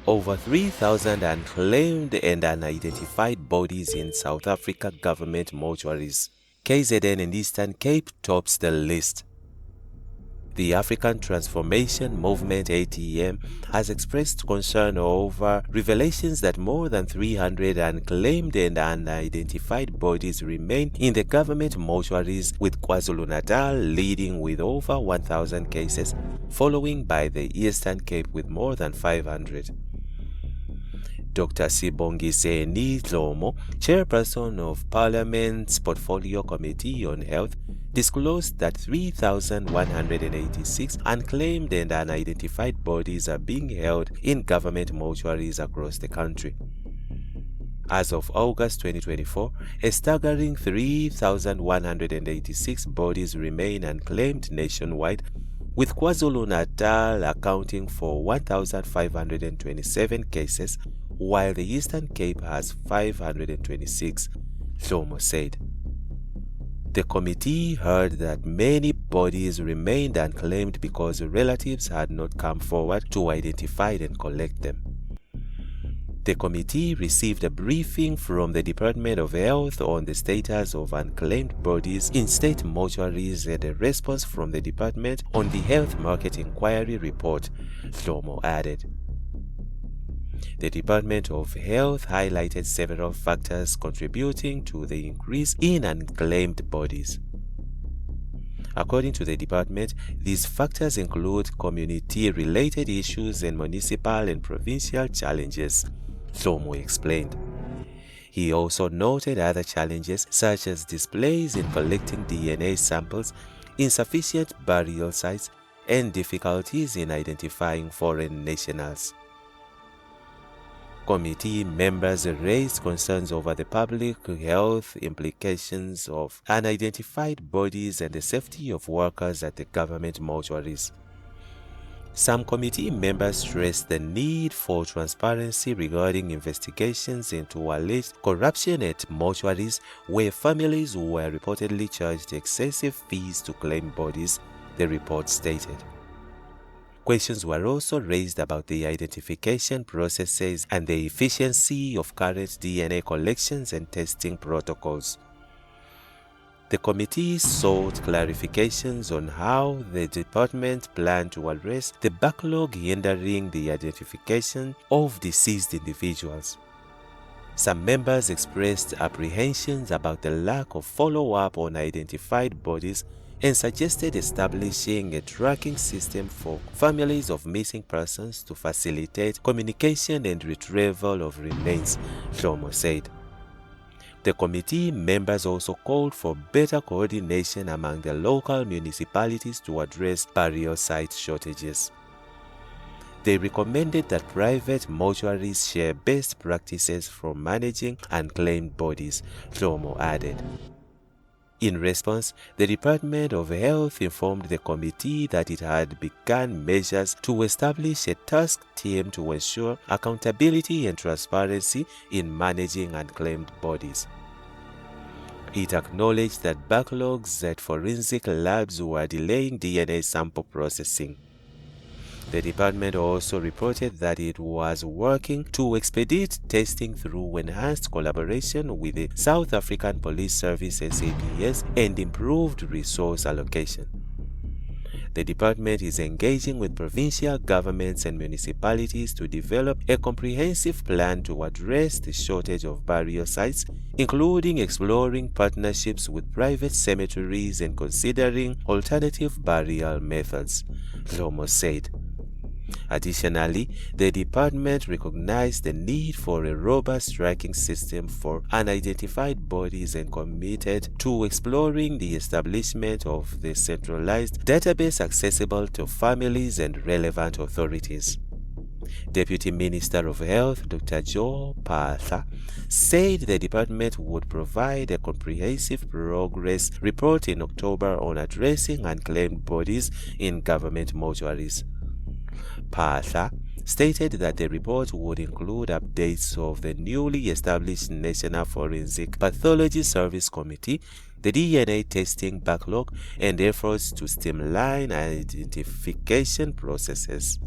Over 3,000 unclaimed and unidentified bodies in South Africa government mortuaries. KZN and Eastern Cape tops the list. The African Transformation Movement ATM has expressed concern over revelations that more than 300 unclaimed and unidentified bodies remain in the government mortuaries, with KwaZulu-Natal leading with over 1,000 cases, following by the Eastern Cape with more than 500. Dr. Sibongiseni Dhlomo, chairperson of Parliament's Portfolio Committee on Health, disclosed that 3,186 unclaimed and unidentified bodies are being held in government mortuaries across the country. As of August 2024, a staggering 3,186 bodies remain unclaimed nationwide, with KwaZulu-Natal accounting for 1,527 cases, while the Eastern Cape has 526, Dhlomo said. The committee heard that many bodies remained unclaimed because relatives had not come forward to identify and collect them. The committee received a briefing from the Department of Health on the status of unclaimed bodies in state mortuaries and a response from the department on the Health Market Inquiry report, Dhlomo added. The Department of Health highlighted several factors contributing to the increase in unclaimed bodies. According to the department, these factors include community-related issues and municipal and provincial challenges, Dhlomo explained. He also noted other challenges such as delays in collecting DNA samples, insufficient burial sites, and difficulties in identifying foreign nationals. Committee members raised concerns over the public health implications of unidentified bodies and the safety of workers at the government mortuaries. Some committee members stressed the need for transparency regarding investigations into alleged corruption at mortuaries where families were reportedly charged excessive fees to claim bodies, the report stated. Questions were also raised about the identification processes and the efficiency of current DNA collections and testing protocols. The committee sought clarifications on how the department planned to address the backlog hindering the identification of deceased individuals. Some members expressed apprehensions about the lack of follow-up on identified bodies and suggested establishing a tracking system for families of missing persons to facilitate communication and retrieval of remains, Dhlomo said. The committee members also called for better coordination among the local municipalities to address burial site shortages. They recommended that private mortuaries share best practices for managing unclaimed bodies, Dhlomo added. In response, the Department of Health informed the committee that it had begun measures to establish a task team to ensure accountability and transparency in managing unclaimed bodies. It acknowledged that backlogs at forensic labs were delaying DNA sample processing. The department also reported that it was working to expedite testing through enhanced collaboration with the South African Police Service SAPS and improved resource allocation. The department is engaging with provincial governments and municipalities to develop a comprehensive plan to address the shortage of burial sites, including exploring partnerships with private cemeteries and considering alternative burial methods, Dhlomo said. Additionally, the department recognized the need for a robust tracking system for unidentified bodies and committed to exploring the establishment of the centralized database accessible to families and relevant authorities. Deputy Minister of Health Dr. Joe Phaahla said the department would provide a comprehensive progress report in October on addressing unclaimed bodies in government mortuaries. Phaahla stated that the report would include updates of the newly established National Forensic Pathology Service Committee, the DNA testing backlog, and efforts to streamline identification processes.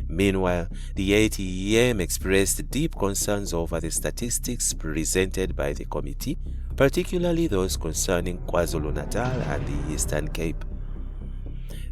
Meanwhile, the ATEM expressed deep concerns over the statistics presented by the committee, particularly those concerning KwaZulu-Natal and the Eastern Cape.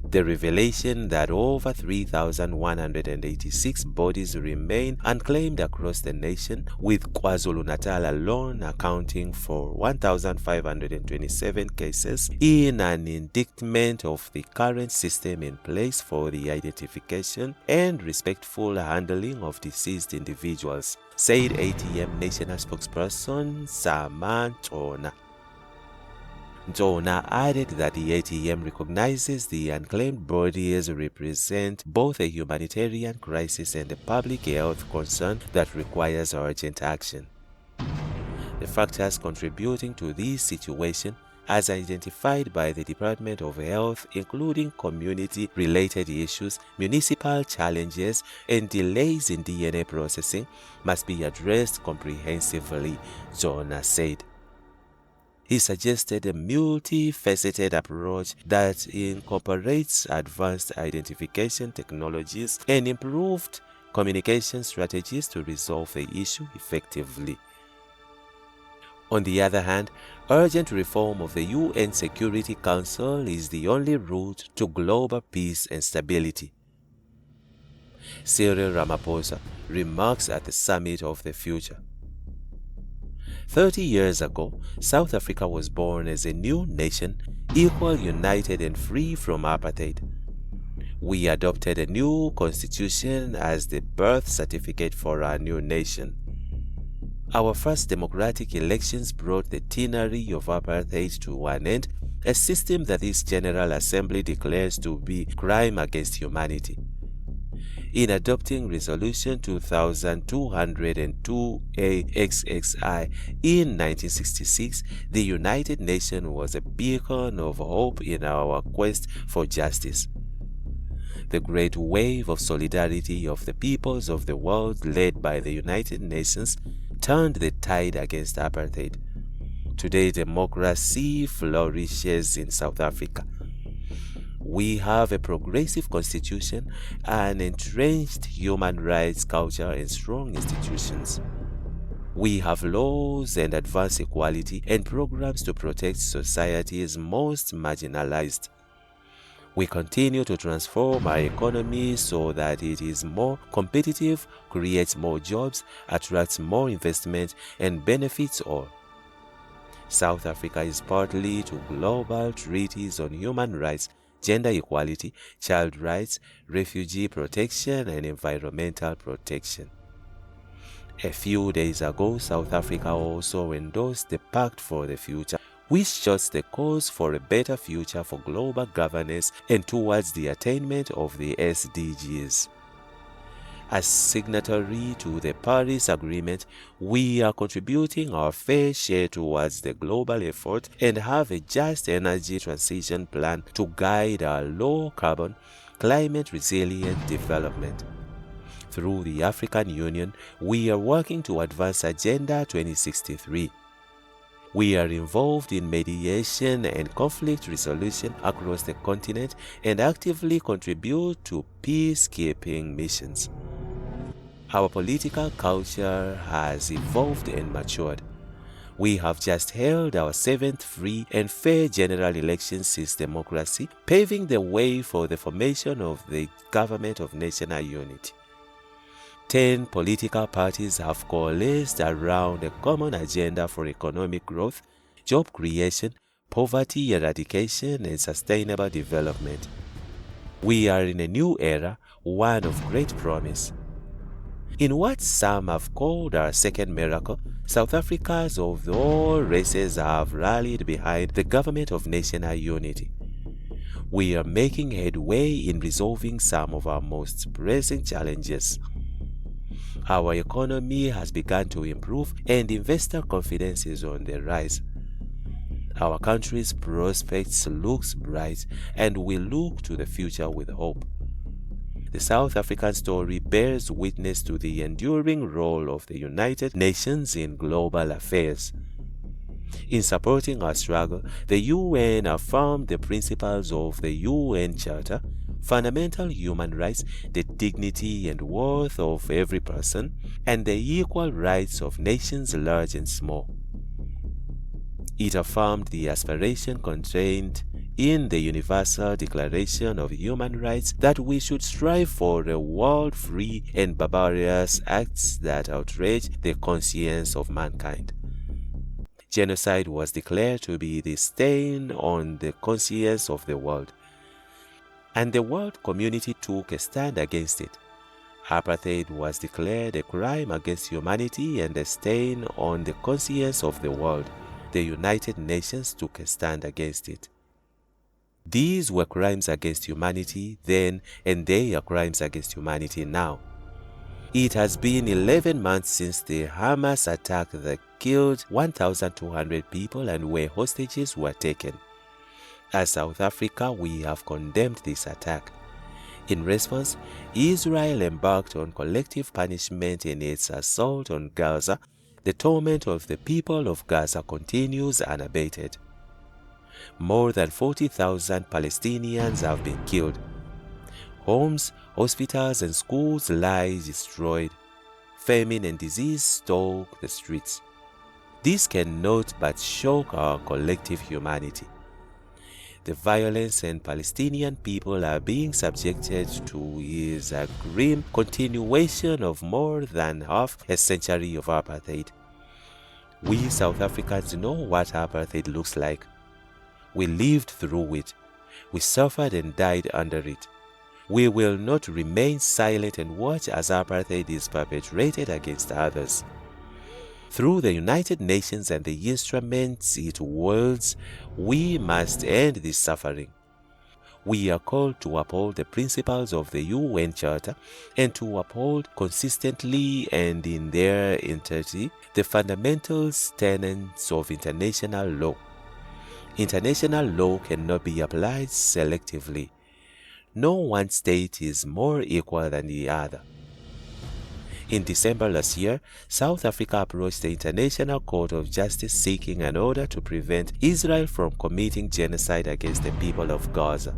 The revelation that over 3,186 bodies remain unclaimed across the nation, with KwaZulu-Natal alone accounting for 1,527 cases, in an indictment of the current system in place for the identification and respectful handling of deceased individuals, said ATEM National Spokesperson Sama Ntona. Ntona added that the ATEM recognizes the unclaimed bodies represent both a humanitarian crisis and a public health concern that requires urgent action. The factors contributing to this situation, as identified by the Department of Health, including community-related issues, municipal challenges, and delays in DNA processing, must be addressed comprehensively, Ntona said. He suggested a multifaceted approach that incorporates advanced identification technologies and improved communication strategies to resolve the issue effectively. On the other hand, urgent reform of the UN Security Council is the only route to global peace and stability. Cyril Ramaphosa remarks at the Summit of the Future. 30 years ago, South Africa was born as a new nation, equal, united, and free from apartheid. We adopted a new constitution as the birth certificate for our new nation. Our first democratic elections brought the tyranny of apartheid to an end, a system that this General Assembly declares to be a crime against humanity. In adopting Resolution 2202-AXXI in 1966, the United Nations was a beacon of hope in our quest for justice. The great wave of solidarity of the peoples of the world, led by the United Nations, turned the tide against apartheid. Today, democracy flourishes in South Africa. We have a progressive constitution, an entrenched human rights culture, and strong institutions. We have laws and advanced equality and programs to protect society's most marginalized. We continue to transform our economy so that it is more competitive, creates more jobs, attracts more investment, and benefits all. South Africa is partly to global treaties on human rights, gender equality, child rights, refugee protection, and environmental protection. A few days ago, South Africa also endorsed the Pact for the Future, which charts the course for a better future for global governance and towards the attainment of the SDGs. As signatory to the Paris Agreement, we are contributing our fair share towards the global effort and have a just energy transition plan to guide our low-carbon, climate-resilient development. Through the African Union, we are working to advance Agenda 2063. We are involved in mediation and conflict resolution across the continent and actively contribute to peacekeeping missions. Our political culture has evolved and matured. We have just held our 7th free and fair general election since democracy, paving the way for the formation of the Government of National Unity. 10 political parties have coalesced around a common agenda for economic growth, job creation, poverty eradication, and sustainable development. We are in a new era, one of great promise. In what some have called our second miracle, South Africans of all races have rallied behind the Government of National Unity. We are making headway in resolving some of our most pressing challenges. Our economy has begun to improve and investor confidence is on the rise. Our country's prospects looks bright and we look to the future with hope. The South African story bears witness to the enduring role of the United Nations in global affairs. In supporting our struggle, the UN affirmed the principles of the UN Charter, fundamental human rights, the dignity and worth of every person, and the equal rights of nations large and small. It affirmed the aspiration contained in the Universal Declaration of Human Rights that we should strive for a world free and barbarous acts that outrage the conscience of mankind. Genocide was declared to be the stain on the conscience of the world, and the world community took a stand against it. Apartheid was declared a crime against humanity and a stain on the conscience of the world. The United Nations took a stand against it. These were crimes against humanity then, and they are crimes against humanity now. It has been 11 months since the Hamas attack that killed 1,200 people and where hostages were taken. As South Africa, we have condemned this attack. In response, Israel embarked on collective punishment in its assault on Gaza. The torment of the people of Gaza continues unabated. More than 40,000 Palestinians have been killed. Homes, hospitals, and schools lie destroyed. Famine and disease stalk the streets. This cannot but shock our collective humanity. The violence and Palestinian people are being subjected to is a grim continuation of more than half a century of apartheid. We South Africans know what apartheid looks like. We lived through it. We suffered and died under it. We will not remain silent and watch as apartheid is perpetrated against others. Through the United Nations and the instruments it wields, we must end this suffering. We are called to uphold the principles of the UN Charter and to uphold consistently and in their entirety the fundamental tenets of international law. International law cannot be applied selectively. No one state is more equal than the other. In December last year, South Africa approached the International Court of Justice seeking an order to prevent Israel from committing genocide against the people of Gaza.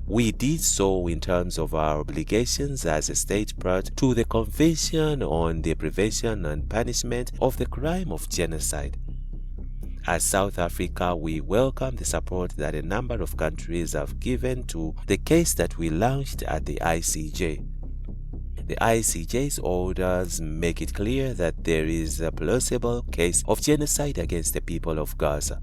We did so in terms of our obligations as a state part to the Convention on the Prevention and Punishment of the Crime of Genocide. As South Africa, we welcome the support that a number of countries have given to the case that we launched at the ICJ. The ICJ's orders make it clear that there is a plausible case of genocide against the people of Gaza.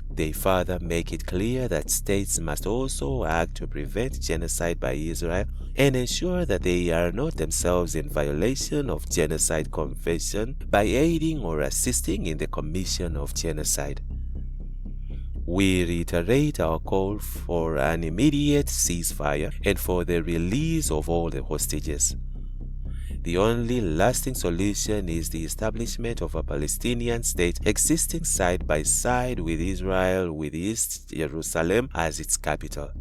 They further make it clear that states must also act to prevent genocide by Israel and ensure that they are not themselves in violation of Genocide Convention by aiding or assisting in the commission of genocide. We reiterate our call for an immediate ceasefire and for the release of all the hostages. The only lasting solution is the establishment of a Palestinian state existing side by side with Israel, with East Jerusalem as its capital.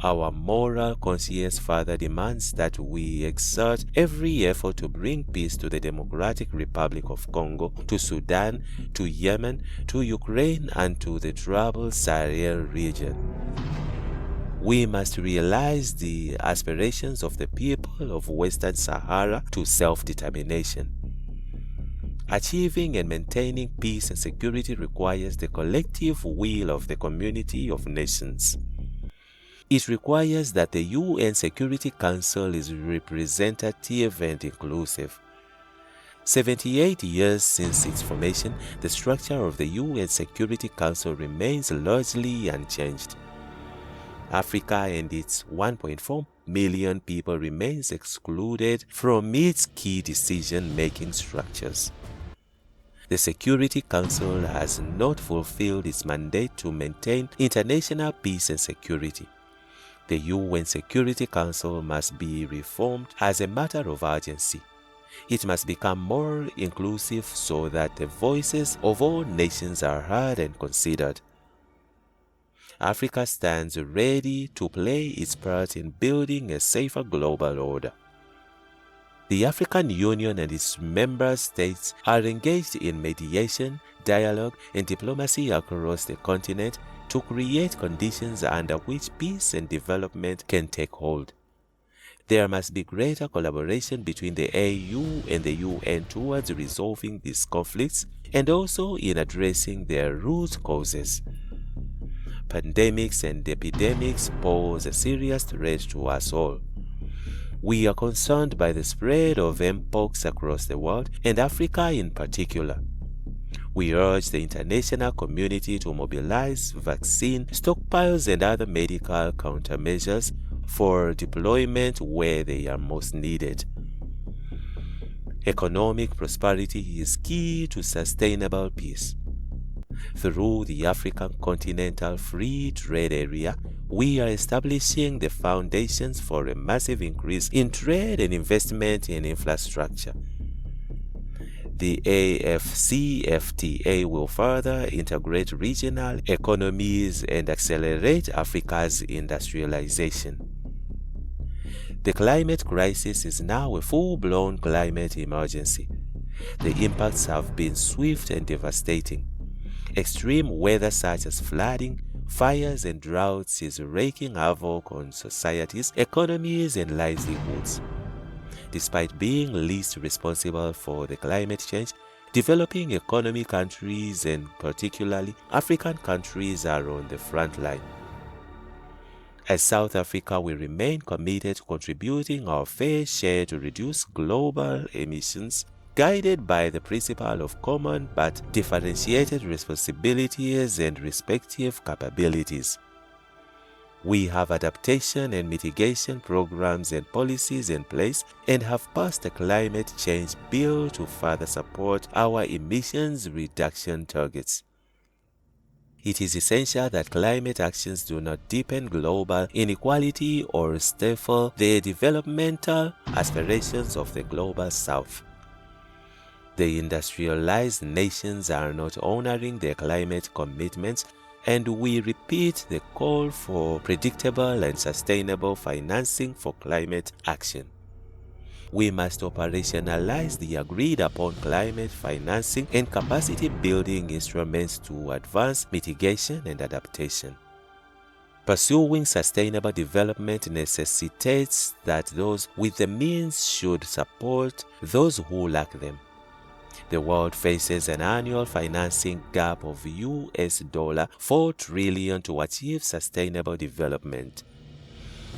Our moral conscience further demands that we exert every effort to bring peace to the Democratic Republic of Congo, to Sudan, to Yemen, to Ukraine, and to the troubled Sahel region. We must realize the aspirations of the people of Western Sahara to self-determination. Achieving and maintaining peace and security requires the collective will of the community of nations. It requires that the UN Security Council is representative and inclusive. 78 years since its formation, the structure of the UN Security Council remains largely unchanged. Africa and its 1.4 million people remains excluded from its key decision-making structures. The Security Council has not fulfilled its mandate to maintain international peace and security. The UN Security Council must be reformed as a matter of urgency. It must become more inclusive so that the voices of all nations are heard and considered. Africa stands ready to play its part in building a safer global order. The African Union and its member states are engaged in mediation, dialogue, and diplomacy across the continent to create conditions under which peace and development can take hold. There must be greater collaboration between the AU and the UN towards resolving these conflicts and also in addressing their root causes. Pandemics and epidemics pose a serious threat to us all. We are concerned by the spread of mpox across the world and Africa in particular. We urge the international community to mobilize vaccine stockpiles and other medical countermeasures for deployment where they are most needed. Economic prosperity is key to sustainable peace. Through the African Continental Free Trade Area, we are establishing the foundations for a massive increase in trade and investment in infrastructure. The AFCFTA will further integrate regional economies and accelerate Africa's industrialization. The climate crisis is now a full-blown climate emergency. The impacts have been swift and devastating. Extreme weather such as flooding, fires and droughts is wreaking havoc on societies, economies and livelihoods. Despite being least responsible for the climate change, developing economy countries and particularly African countries are on the front line. As South Africa, we remain committed to contributing our fair share to reduce global emissions, guided by the principle of common but differentiated responsibilities and respective capabilities. We have adaptation and mitigation programs and policies in place and have passed a climate change bill to further support our emissions reduction targets. It is essential that climate actions do not deepen global inequality or stifle the developmental aspirations of the global South. The industrialized nations are not honoring their climate commitments, and we repeat the call for predictable and sustainable financing for climate action. We must operationalize the agreed-upon climate financing and capacity-building instruments to advance mitigation and adaptation. Pursuing sustainable development necessitates that those with the means should support those who lack them. The world faces an annual financing gap of $4 trillion to achieve sustainable development.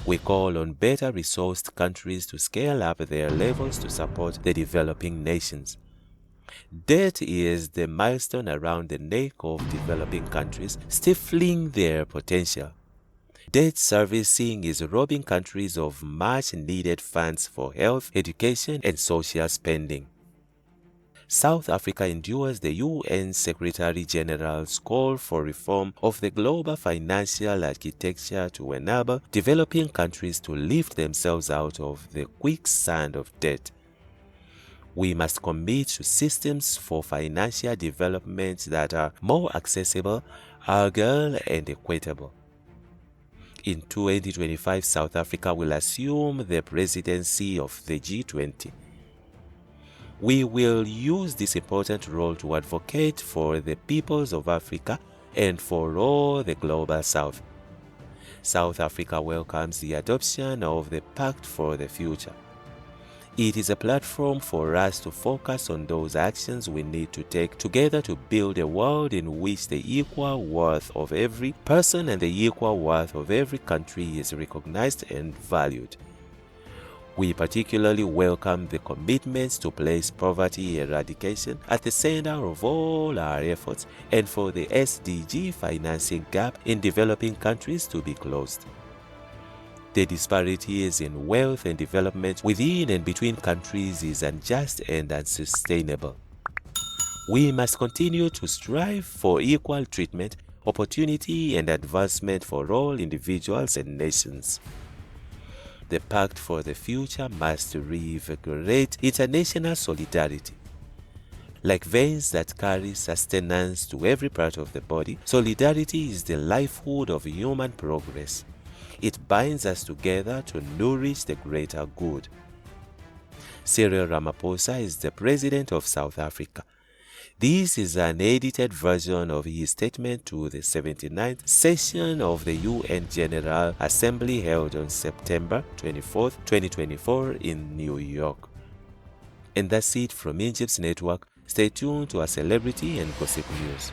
We call on better resourced countries to scale up their levels to support the developing nations. Debt is the milestone around the neck of developing countries, stifling their potential. Debt servicing is robbing countries of much-needed funds for health, education, and social spending. South Africa endures the UN Secretary General's call for reform of the global financial architecture to enable developing countries to lift themselves out of the quicksand of debt. We must commit to systems for financial development that are more accessible, agile, and equitable. In 2025, South Africa will assume the presidency of the G20. We will use this important role to advocate for the peoples of Africa and for all the global South. South Africa welcomes the adoption of the Pact for the Future. It is a platform for us to focus on those actions we need to take together to build a world in which the equal worth of every person and the equal worth of every country is recognized and valued. We particularly welcome the commitments to place poverty eradication at the center of all our efforts and for the SDG financing gap in developing countries to be closed. The disparities in wealth and development within and between countries is unjust and unsustainable. We must continue to strive for equal treatment, opportunity, and advancement for all individuals and nations. The Pact for the Future must reinvigorate international solidarity. Like veins that carry sustenance to every part of the body, solidarity is the lifeblood of human progress. It binds us together to nourish the greater good. Cyril Ramaphosa is the President of South Africa. This is an edited version of his statement to the 79th session of the UN General Assembly held on September 24, 2024 in New York. And that's it from INJIBS Network. Stay tuned to our celebrity and gossip news.